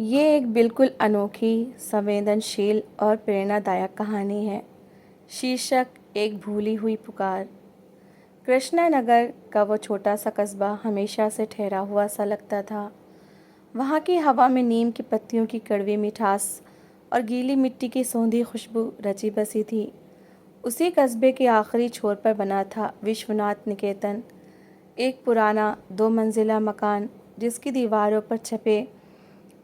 ये एक बिल्कुल अनोखी, संवेदनशील और प्रेरणादायक कहानी है। शीर्षक एक भूली हुई पुकार। कृष्णानगर का वो छोटा सा कस्बा हमेशा से ठहरा हुआ सा लगता था। वहाँ की हवा में नीम की पत्तियों की कड़वी मिठास और गीली मिट्टी की सौंधी खुशबू रची बसी थी। उसी कस्बे के आखिरी छोर पर बना था विश्वनाथ निकेतन, एक पुराना 2 मंजिला मकान जिसकी दीवारों पर छपे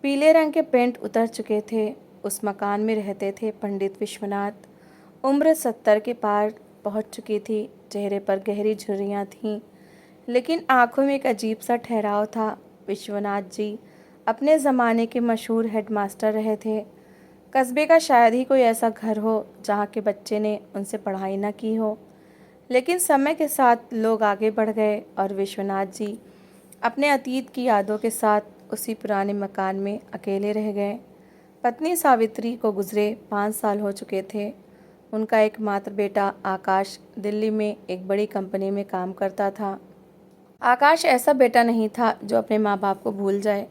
पीले रंग के पेंट उतर चुके थे। उस मकान में रहते थे पंडित विश्वनाथ। उम्र 70 के पार पहुंच चुकी थी। चेहरे पर गहरी झुर्रियाँ थीं, लेकिन आंखों में एक अजीब सा ठहराव था। विश्वनाथ जी अपने ज़माने के मशहूर हेडमास्टर रहे थे। कस्बे का शायद ही कोई ऐसा घर हो जहाँ के बच्चे ने उनसे पढ़ाई न की हो। लेकिन समय के साथ लोग आगे बढ़ गए और विश्वनाथ जी अपने अतीत की यादों के साथ उसी पुराने मकान में अकेले रह गए। पत्नी सावित्री को गुजरे 5 साल हो चुके थे। उनका एकमात्र बेटा आकाश दिल्ली में एक बड़ी कंपनी में काम करता था। आकाश ऐसा बेटा नहीं था जो अपने माँ बाप को भूल जाए।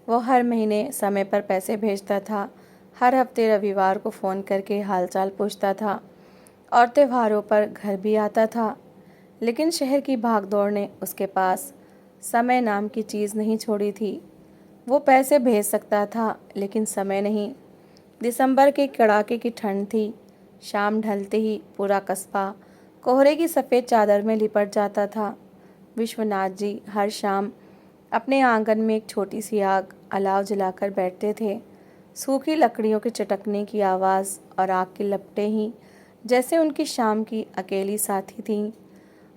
वो हर महीने समय पर पैसे भेजता था, हर हफ्ते रविवार को फ़ोन करके हालचाल पूछता था और त्योहारों पर घर भी आता था। लेकिन शहर की भागदौड़ ने उसके पास समय नाम की चीज़ नहीं छोड़ी थी। वो पैसे भेज सकता था, लेकिन समय नहीं। दिसंबर के कड़ाके की ठंड थी। शाम ढलते ही पूरा कस्बा कोहरे की सफ़ेद चादर में लिपट जाता था। विश्वनाथ जी हर शाम अपने आंगन में एक छोटी सी आग अलाव जलाकर बैठते थे। सूखी लकड़ियों के चटकने की आवाज़ और आग की लपटें ही जैसे उनकी शाम की अकेली साथी थीं।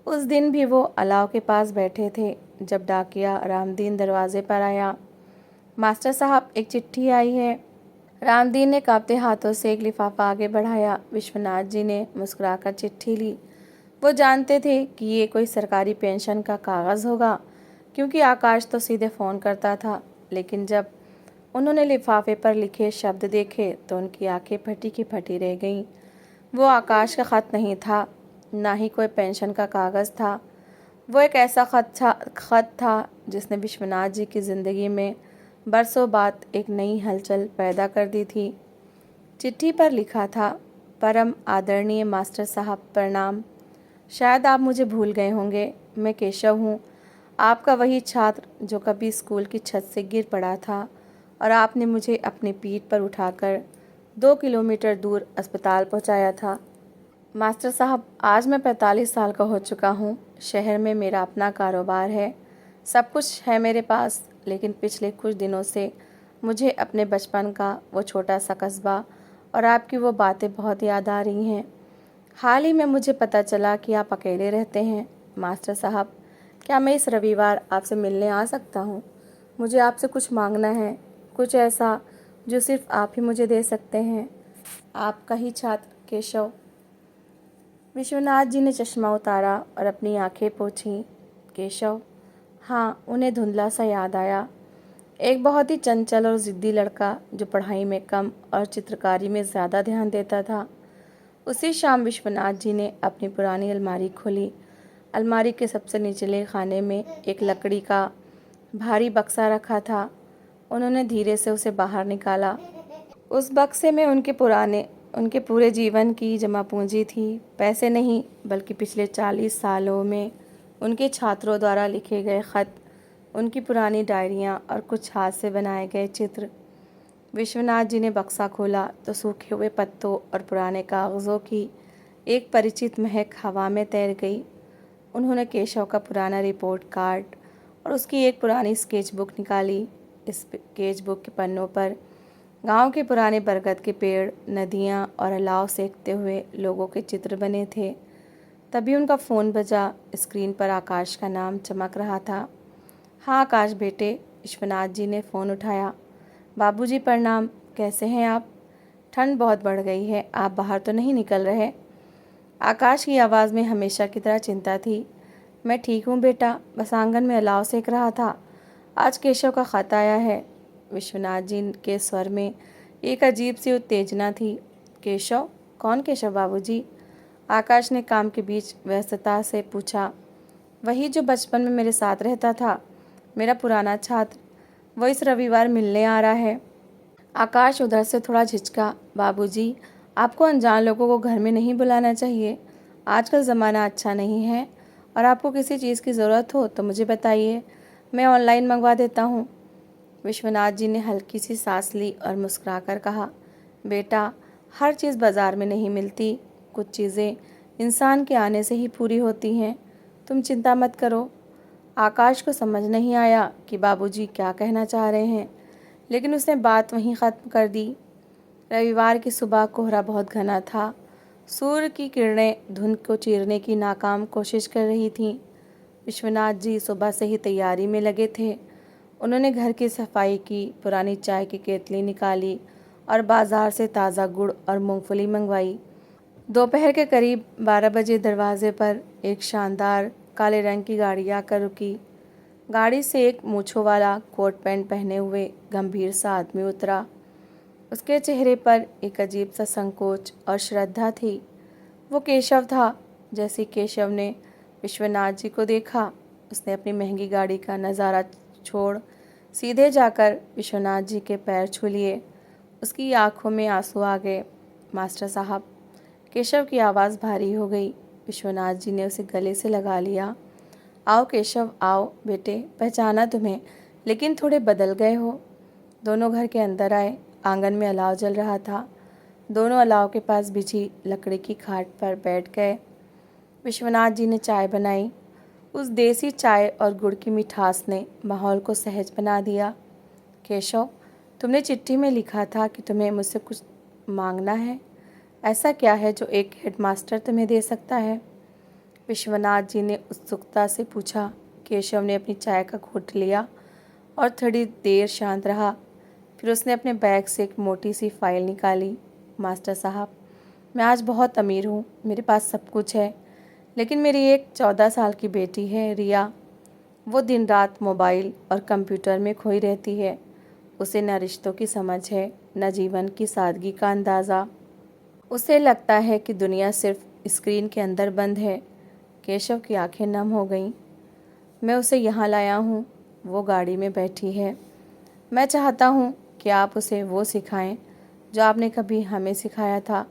उस दिन भी वो अलाव के पास बैठे थे जब डाकिया रामदीन दरवाजे पर आया। मास्टर साहब, एक चिट्ठी आई है। रामदीन ने कांपते हाथों से एक लिफाफा आगे बढ़ाया। विश्वनाथ जी ने मुस्कुराकर चिट्ठी ली। वो जानते थे कि ये कोई सरकारी पेंशन का कागज़ होगा, क्योंकि आकाश तो सीधे फ़ोन करता था। लेकिन जब उन्होंने लिफाफे पर लिखे शब्द देखे तो उनकी आंखें फटी की फटी रह गईं। वो आकाश का ख़त नहीं था, ना ही कोई पेंशन का कागज़ था। वो एक ऐसा खत था जिसने विश्वनाथ जी की ज़िंदगी में बरसों बाद एक नई हलचल पैदा कर दी थी। चिट्ठी पर लिखा था, परम आदरणीय मास्टर साहब प्रणाम। शायद आप मुझे भूल गए होंगे। मैं केशव हूँ, आपका वही छात्र जो कभी स्कूल की छत से गिर पड़ा था और आपने मुझे अपनी पीठ पर उठाकर 2 किलोमीटर दूर अस्पताल पहुँचाया था। मास्टर साहब, आज मैं 45 साल का हो चुका हूँ। शहर में मेरा अपना कारोबार है, सब कुछ है मेरे पास। लेकिन पिछले कुछ दिनों से मुझे अपने बचपन का वो छोटा सा कस्बा और आपकी वो बातें बहुत याद आ रही हैं। हाल ही में मुझे पता चला कि आप अकेले रहते हैं। मास्टर साहब, क्या मैं इस रविवार आपसे मिलने आ सकता हूँ? मुझे आपसे कुछ मांगना है, कुछ ऐसा जो सिर्फ आप ही मुझे दे सकते हैं। आपका ही छात्र केशव। विश्वनाथ जी ने चश्मा उतारा और अपनी आंखें पोंछीं। केशव? हाँ, उन्हें धुंधला सा याद आया। एक बहुत ही चंचल और ज़िद्दी लड़का जो पढ़ाई में कम और चित्रकारी में ज़्यादा ध्यान देता था। उसी शाम विश्वनाथ जी ने अपनी पुरानी अलमारी खोली। अलमारी के सबसे निचले खाने में एक लकड़ी का भारी बक्सा रखा था। उन्होंने धीरे से उसे बाहर निकाला। उस बक्से में उनके पूरे जीवन की जमा पूंजी थी। पैसे नहीं, बल्कि पिछले 40 सालों में उनके छात्रों द्वारा लिखे गए खत, उनकी पुरानी डायरियाँ और कुछ हाथ से बनाए गए चित्र। विश्वनाथ जी ने बक्सा खोला तो सूखे हुए पत्तों और पुराने कागज़ों की एक परिचित महक हवा में तैर गई। उन्होंने केशव का पुराना रिपोर्ट कार्ड और उसकी एक पुरानी स्केच बुक निकाली। इस स्केच बुक के पन्नों पर गांव के पुराने बरगद के पेड़, नदियां और अलाव सेकते हुए लोगों के चित्र बने थे। तभी उनका फ़ोन बजा। स्क्रीन पर आकाश का नाम चमक रहा था। हाँ आकाश बेटे, विश्वनाथ जी ने फ़ोन उठाया। बाबूजी प्रणाम, कैसे हैं आप? ठंड बहुत बढ़ गई है, आप बाहर तो नहीं निकल रहे? आकाश की आवाज़ में हमेशा की तरह चिंता थी। मैं ठीक हूँ बेटा, बस आंगन में अलाव सेक रहा था। आज केशव का ख़त आया है। विश्वनाथ जी के स्वर में एक अजीब सी उत्तेजना थी। केशव? कौन केशव बाबूजी? आकाश ने काम के बीच व्यस्तता से पूछा। वही जो बचपन में मेरे साथ रहता था, मेरा पुराना छात्र। वो इस रविवार मिलने आ रहा है। आकाश उधर से थोड़ा झिझका। बाबूजी, आपको अनजान लोगों को घर में नहीं बुलाना चाहिए। आजकल ज़माना अच्छा नहीं है, और आपको किसी चीज़ की ज़रूरत हो तो मुझे बताइए, मैं ऑनलाइन मंगवा देता हूँ। विश्वनाथ जी ने हल्की सी सांस ली और मुस्कुराकर कहा, बेटा, हर चीज़ बाज़ार में नहीं मिलती। कुछ चीज़ें इंसान के आने से ही पूरी होती हैं। तुम चिंता मत करो। आकाश को समझ नहीं आया कि बाबूजी क्या कहना चाह रहे हैं, लेकिन उसने बात वहीं ख़त्म कर दी। रविवार की सुबह कोहरा बहुत घना था। सूर्य की किरणें धुंध को चीरने की नाकाम कोशिश कर रही थीं। विश्वनाथ जी सुबह से ही तैयारी में लगे थे। उन्होंने घर की सफाई की, पुरानी चाय की केतली निकाली और बाजार से ताज़ा गुड़ और मूंगफली मंगवाई। दोपहर के करीब 12 बजे दरवाजे पर एक शानदार काले रंग की गाड़ी आकर रुकी। गाड़ी से एक मूंछों वाला कोट पैंट पहने हुए गंभीर सा आदमी उतरा। उसके चेहरे पर एक अजीब सा संकोच और श्रद्धा थी। वो केशव था। जैसे केशव ने विश्वनाथ जी को देखा, उसने अपनी महंगी गाड़ी का नज़ारा छोड़ सीधे जाकर विश्वनाथ जी के पैर छू लिए। उसकी आंखों में आंसू आ गए। मास्टर साहब। केशव की आवाज़ भारी हो गई। विश्वनाथ जी ने उसे गले से लगा लिया। आओ केशव, आओ बेटे, पहचाना तुम्हें, लेकिन थोड़े बदल गए हो। दोनों घर के अंदर आए। आंगन में अलाव जल रहा था। दोनों अलाव के पास बिछी लकड़ी की खाट पर बैठ गए। विश्वनाथ जी ने चाय बनाई। उस देसी चाय और गुड़ की मिठास ने माहौल को सहज बना दिया। केशव, तुमने चिट्ठी में लिखा था कि तुम्हें मुझसे कुछ मांगना है। ऐसा क्या है जो एक हेडमास्टर तुम्हें दे सकता है? विश्वनाथ जी ने उत्सुकता से पूछा। केशव ने अपनी चाय का घूंट लिया और थोड़ी देर शांत रहा। फिर उसने अपने बैग से एक मोटी सी फाइल निकाली। मास्टर साहब, मैं आज बहुत अमीर हूँ, मेरे पास सब कुछ है, लेकिन मेरी एक 14 साल की बेटी है, रिया। वो दिन रात मोबाइल और कंप्यूटर में खोई रहती है। उसे न रिश्तों की समझ है, न जीवन की सादगी का अंदाज़ा। उसे लगता है कि दुनिया सिर्फ स्क्रीन के अंदर बंद है। केशव की आंखें नम हो गईं। मैं उसे यहाँ लाया हूँ। वो गाड़ी में बैठी है। मैं चाहता हूँ कि आप उसे वो सिखाएं जो आपने कभी हमें सिखाया था,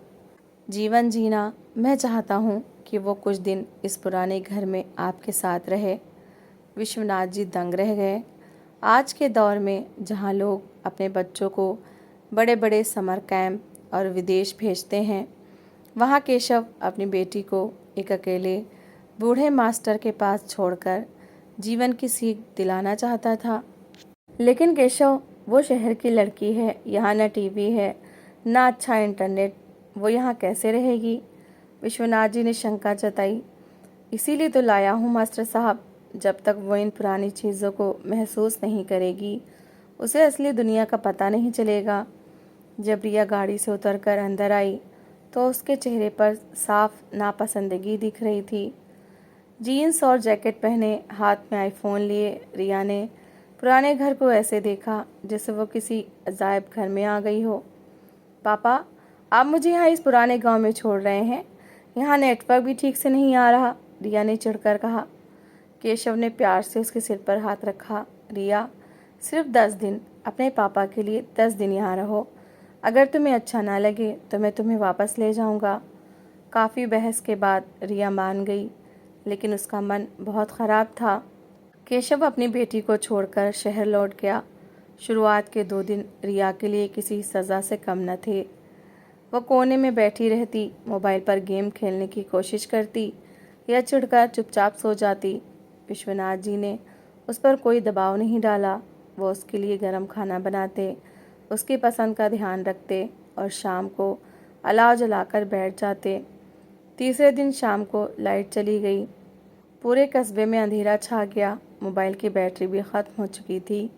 जीवन जीना। मैं चाहता हूँ कि वो कुछ दिन इस पुराने घर में आपके साथ रहे। विश्वनाथ जी दंग रह गए। आज के दौर में जहाँ लोग अपने बच्चों को बड़े बड़े समर कैंप और विदेश भेजते हैं, वहाँ केशव अपनी बेटी को एक अकेले बूढ़े मास्टर के पास छोड़कर जीवन की सीख दिलाना चाहता था। लेकिन केशव, वो शहर की लड़की है, यहाँ न टीवी है, न अच्छा इंटरनेट। वो यहाँ कैसे रहेगी? विश्वनाथ जी ने शंका जताई। इसीलिए तो लाया हूँ मास्टर साहब। जब तक वो इन पुरानी चीज़ों को महसूस नहीं करेगी, उसे असली दुनिया का पता नहीं चलेगा। जब रिया गाड़ी से उतरकर अंदर आई तो उसके चेहरे पर साफ नापसंदगी दिख रही थी। जीन्स और जैकेट पहने, हाथ में आईफोन लिए रिया ने पुराने घर को ऐसे देखा जैसे वो किसी अजायब घर में आ गई हो। पापा, आप मुझे यहाँ इस पुराने गांव में छोड़ रहे हैं? यहाँ नेटवर्क भी ठीक से नहीं आ रहा, रिया ने चिढ़कर कहा। केशव ने प्यार से उसके सिर पर हाथ रखा। रिया, सिर्फ 10 दिन, अपने पापा के लिए 10 दिन यहाँ रहो। अगर तुम्हें अच्छा ना लगे तो मैं तुम्हें वापस ले जाऊँगा। काफ़ी बहस के बाद रिया मान गई, लेकिन उसका मन बहुत ख़राब था। केशव अपनी बेटी को छोड़कर शहर लौट गया। शुरुआत के 2 दिन रिया के लिए किसी सज़ा से कम न थे। वह कोने में बैठी रहती, मोबाइल पर गेम खेलने की कोशिश करती या चिढ़कर चुपचाप सो जाती। विश्वनाथ जी ने उस पर कोई दबाव नहीं डाला। वो उसके लिए गर्म खाना बनाते, उसकी पसंद का ध्यान रखते और शाम को अलाव जलाकर बैठ जाते। तीसरे दिन शाम को लाइट चली गई। पूरे कस्बे में अंधेरा छा गया। मोबाइल की बैटरी भी ख़त्म हो चुकी थी।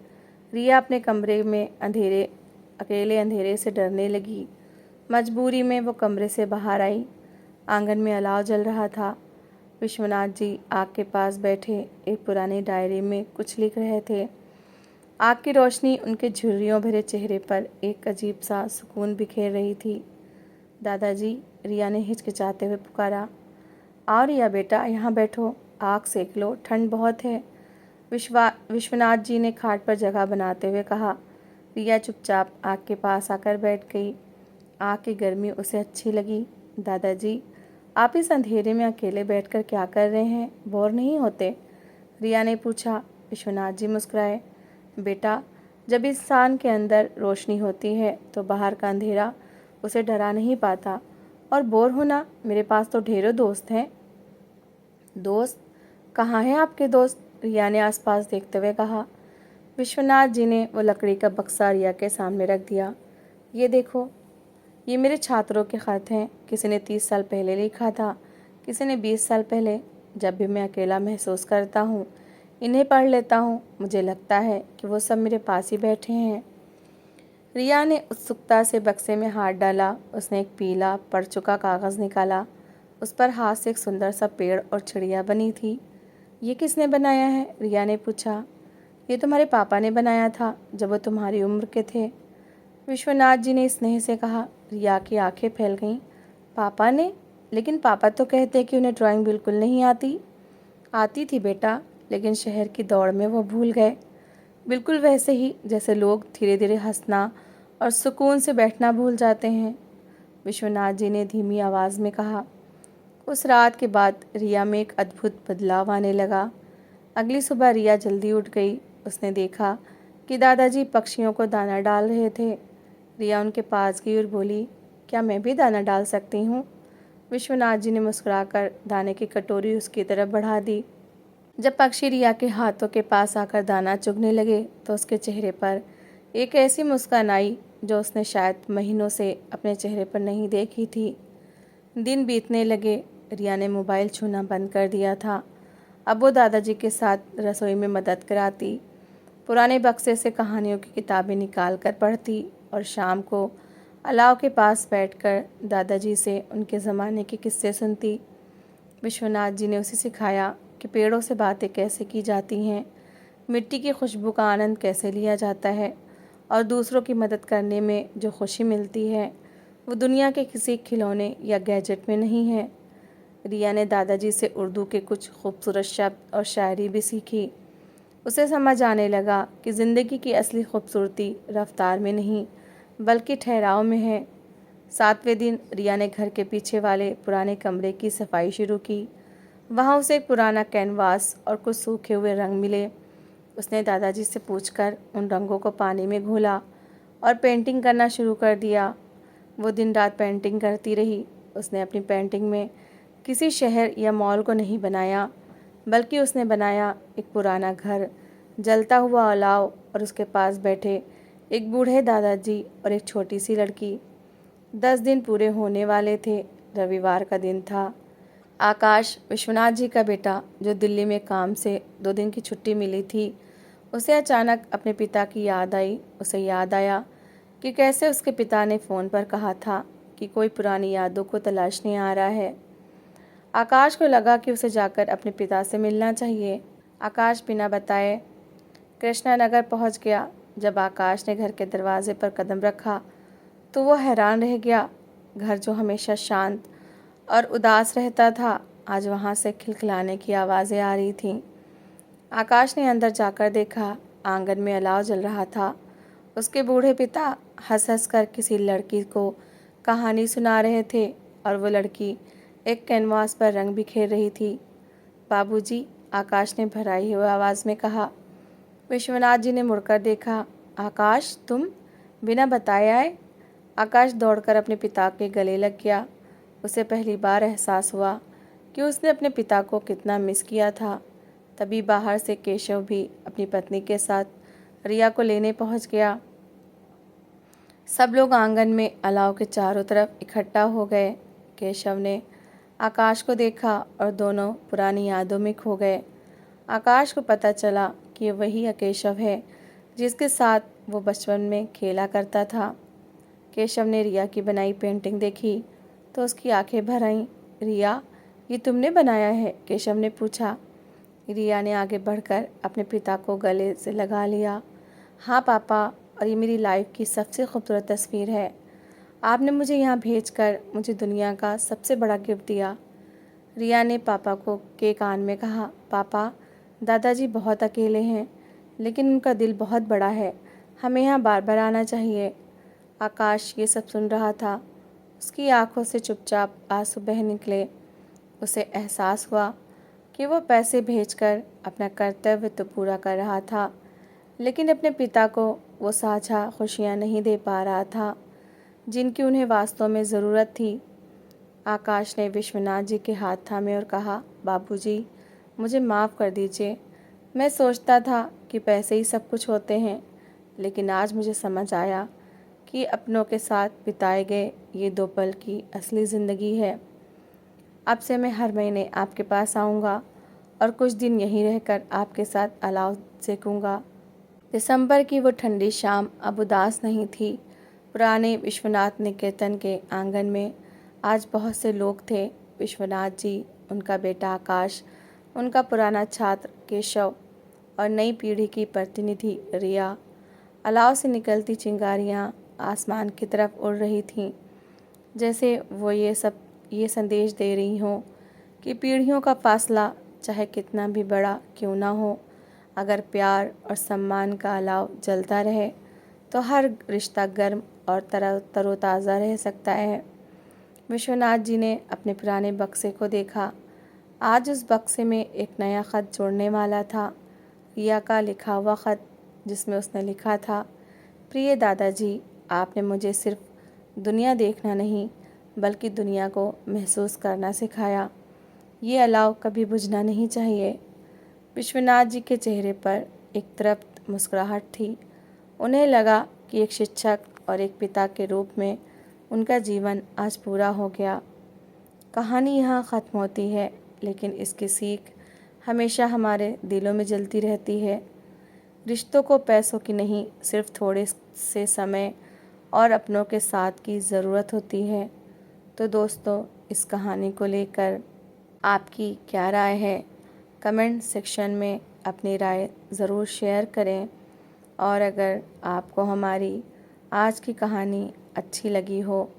रिया अपने कमरे में अकेले अंधेरे से डरने लगी। मजबूरी में वो कमरे से बाहर आई। आंगन में अलाव जल रहा था। विश्वनाथ जी आग के पास बैठे एक पुरानी डायरी में कुछ लिख रहे थे। आग की रोशनी उनके झुर्रियों भरे चेहरे पर एक अजीब सा सुकून बिखेर रही थी। दादाजी, रिया ने हिचकिचाते हुए पुकारा। आओ रिया बेटा, यहाँ बैठो, आग सेक लो, ठंड बहुत है। विश्वनाथ जी ने खाट पर जगह बनाते हुए कहा। रिया चुपचाप आग के पास आकर बैठ गई। आग की गर्मी उसे अच्छी लगी। दादाजी, आप इस अंधेरे में अकेले बैठकर क्या कर रहे हैं? बोर नहीं होते? रिया ने पूछा। विश्वनाथ जी मुस्कुराए। बेटा, जब इंसान के अंदर रोशनी होती है तो बाहर का अंधेरा उसे डरा नहीं पाता। और बोर होना, मेरे पास तो ढेरों दोस्त हैं। दोस्त? कहाँ हैं आपके दोस्त? रिया ने आसपास देखते हुए कहा। विश्वनाथ जी ने वो लकड़ी का बक्सा रिया के सामने रख दिया। ये देखो, ये मेरे छात्रों के ख़त हैं। किसी ने 30 साल पहले लिखा था, किसी ने 20 साल पहले। जब भी मैं अकेला महसूस करता हूँ, इन्हें पढ़ लेता हूँ। मुझे लगता है कि वो सब मेरे पास ही बैठे हैं। रिया ने उत्सुकता से बक्से में हाथ डाला। उसने एक पीला पड़ चुका कागज़ निकाला। उस पर हाथ से एक सुंदर सा पेड़ और चिड़िया बनी थी। ये किसने बनाया है? रिया ने पूछा। ये तुम्हारे पापा ने बनाया था जब वो तुम्हारी उम्र के थे, विश्वनाथ जी ने स्नेह से कहा। रिया की आंखें फैल गईं। पापा ने? लेकिन पापा तो कहते कि उन्हें ड्राइंग बिल्कुल नहीं आती। आती थी बेटा, लेकिन शहर की दौड़ में वो भूल गए। बिल्कुल वैसे ही जैसे लोग धीरे धीरे हंसना और सुकून से बैठना भूल जाते हैं, विश्वनाथ जी ने धीमी आवाज़ में कहा। उस रात के बाद रिया में एक अद्भुत बदलाव आने लगा। अगली सुबह रिया जल्दी उठ गई। उसने देखा कि दादाजी पक्षियों को दाना डाल रहे थे। रिया उनके पास गई और बोली, क्या मैं भी दाना डाल सकती हूँ? विश्वनाथ जी ने मुस्कुराकर दाने की कटोरी उसकी तरफ बढ़ा दी। जब पक्षी रिया के हाथों के पास आकर दाना चुगने लगे तो उसके चेहरे पर एक ऐसी मुस्कान आई जो उसने शायद महीनों से अपने चेहरे पर नहीं देखी थी। दिन बीतने लगे। रिया ने मोबाइल छूना बंद कर दिया था। अब वो दादाजी के साथ रसोई में मदद कराती, पुराने बक्से से कहानियों की किताबें निकाल कर पढ़ती और शाम को अलाव के पास बैठकर दादाजी से उनके ज़माने के किस्से सुनती। विश्वनाथ जी ने उसे सिखाया कि पेड़ों से बातें कैसे की जाती हैं, मिट्टी की खुशबू का आनंद कैसे लिया जाता है और दूसरों की मदद करने में जो खुशी मिलती है वो दुनिया के किसी खिलौने या गैजेट में नहीं है। रिया ने दादाजी से उर्दू के कुछ खूबसूरत शब्द और शायरी भी सीखी। उसे समझ आने लगा कि ज़िंदगी की असली खूबसूरती रफ्तार में नहीं बल्कि ठहराव में है। 7वें दिन रिया ने घर के पीछे वाले पुराने कमरे की सफाई शुरू की। वहाँ उसे एक पुराना कैनवास और कुछ सूखे हुए रंग मिले। उसने दादाजी से पूछकर उन रंगों को पानी में घोला और पेंटिंग करना शुरू कर दिया। वो दिन रात पेंटिंग करती रही। उसने अपनी पेंटिंग में किसी शहर या मॉल को नहीं बनाया, बल्कि उसने बनाया एक पुराना घर, जलता हुआ अलाव और उसके पास बैठे एक बूढ़े दादाजी और एक छोटी सी लड़की। 10 दिन पूरे होने वाले थे। रविवार का दिन था। आकाश, विश्वनाथ जी का बेटा, जो दिल्ली में काम से 2 दिन की छुट्टी मिली थी, उसे अचानक अपने पिता की याद आई। उसे याद आया कि कैसे उसके पिता ने फ़ोन पर कहा था कि कोई पुरानी यादों को तलाशने आ रहा है। आकाश को लगा कि उसे जाकर अपने पिता से मिलना चाहिए। आकाश बिना बताए कृष्णा नगर पहुंच गया। जब आकाश ने घर के दरवाजे पर कदम रखा तो वो हैरान रह गया। घर जो हमेशा शांत और उदास रहता था, आज वहाँ से खिलखिलाने की आवाज़ें आ रही थीं। आकाश ने अंदर जाकर देखा। आंगन में अलाव जल रहा था। उसके बूढ़े पिता हंस हंस कर किसी लड़की को कहानी सुना रहे थे और वो लड़की एक कैनवास पर रंग बिखेर रही थी। बाबूजी, आकाश ने भराई हुई आवाज़ में कहा। विश्वनाथ जी ने मुड़कर देखा। आकाश, तुम बिना बताए आए? आकाश दौड़कर अपने पिता के गले लग गया। उसे पहली बार एहसास हुआ कि उसने अपने पिता को कितना मिस किया था। तभी बाहर से केशव भी अपनी पत्नी के साथ रिया को लेने पहुंच गया। सब लोग आंगन में अलाव के चारों तरफ इकट्ठा हो गए। केशव ने आकाश को देखा और दोनों पुरानी यादों में खो गए। आकाश को पता चला कि ये वही केशव है जिसके साथ वो बचपन में खेला करता था। केशव ने रिया की बनाई पेंटिंग देखी तो उसकी आंखें भर आईं। रिया, ये तुमने बनाया है? केशव ने पूछा। रिया ने आगे बढ़कर अपने पिता को गले से लगा लिया। हाँ पापा, और ये मेरी लाइफ की सबसे खूबसूरत तस्वीर है। आपने मुझे यहाँ भेजकर मुझे दुनिया का सबसे बड़ा गिफ्ट दिया। रिया ने पापा को के कान में कहा। पापा, दादाजी बहुत अकेले हैं, लेकिन उनका दिल बहुत बड़ा है। हमें यहाँ बार बार आना चाहिए। आकाश ये सब सुन रहा था। उसकी आंखों से चुपचाप आंसू बह निकले। उसे एहसास हुआ कि वो पैसे भेजकर अपना कर्तव्य तो पूरा कर रहा था, लेकिन अपने पिता को वो साझा खुशियाँ नहीं दे पा रहा था जिनकी उन्हें वास्तव में ज़रूरत थी। आकाश ने विश्वनाथ जी के हाथ थामे और कहा, बाबूजी, मुझे माफ़ कर दीजिए। मैं सोचता था कि पैसे ही सब कुछ होते हैं, लेकिन आज मुझे समझ आया कि अपनों के साथ बिताए गए ये 2 पल की असली ज़िंदगी है। अब से मैं हर महीने आपके पास आऊँगा और कुछ दिन यहीं रहकर आपके साथ अलाव सेकूँगा। दिसंबर की वो ठंडी शाम अब उदास नहीं थी। पुराने विश्वनाथ निकेतन के आंगन में आज बहुत से लोग थे। विश्वनाथ जी, उनका बेटा आकाश, उनका पुराना छात्र केशव और नई पीढ़ी की प्रतिनिधि रिया। अलाव से निकलती चिंगारियाँ आसमान की तरफ उड़ रही थीं, जैसे वो ये संदेश दे रही हों कि पीढ़ियों का फासला चाहे कितना भी बड़ा क्यों ना हो, अगर प्यार और सम्मान का अलाव जलता रहे तो हर रिश्ता गर्म और तरोताज़ा रह सकता है। विश्वनाथ जी ने अपने पुराने बक्से को देखा। आज उस बक्से में एक नया ख़त जोड़ने वाला था, रिया का लिखा हुआ ख़त, जिसमें उसने लिखा था, प्रिय दादाजी, आपने मुझे सिर्फ दुनिया देखना नहीं बल्कि दुनिया को महसूस करना सिखाया। ये अलाव कभी बुझना नहीं चाहिए। विश्वनाथ जी के चेहरे पर एक तृप्त मुस्कुराहट थी। उन्हें लगा कि एक शिक्षक और एक पिता के रूप में उनका जीवन आज पूरा हो गया। कहानी यहाँ ख़त्म होती है, लेकिन इसकी सीख हमेशा हमारे दिलों में जलती रहती है। रिश्तों को पैसों की नहीं, सिर्फ थोड़े से समय और अपनों के साथ की ज़रूरत होती है। तो दोस्तों, इस कहानी को लेकर आपकी क्या राय है? कमेंट सेक्शन में अपनी राय ज़रूर शेयर करें। और अगर आपको हमारी आज की कहानी अच्छी लगी हो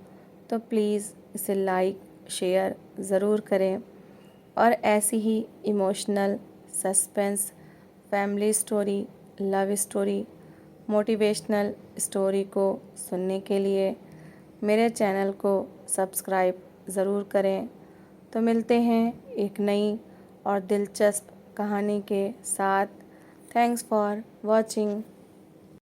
तो प्लीज़ इसे लाइक शेयर ज़रूर करें। और ऐसी ही emotional, suspense, family story, love story, motivational story को सुनने के लिए मेरे चैनल को सब्सक्राइब ज़रूर करें। तो मिलते हैं एक नई और दिलचस्प कहानी के साथ। Thanks for watching.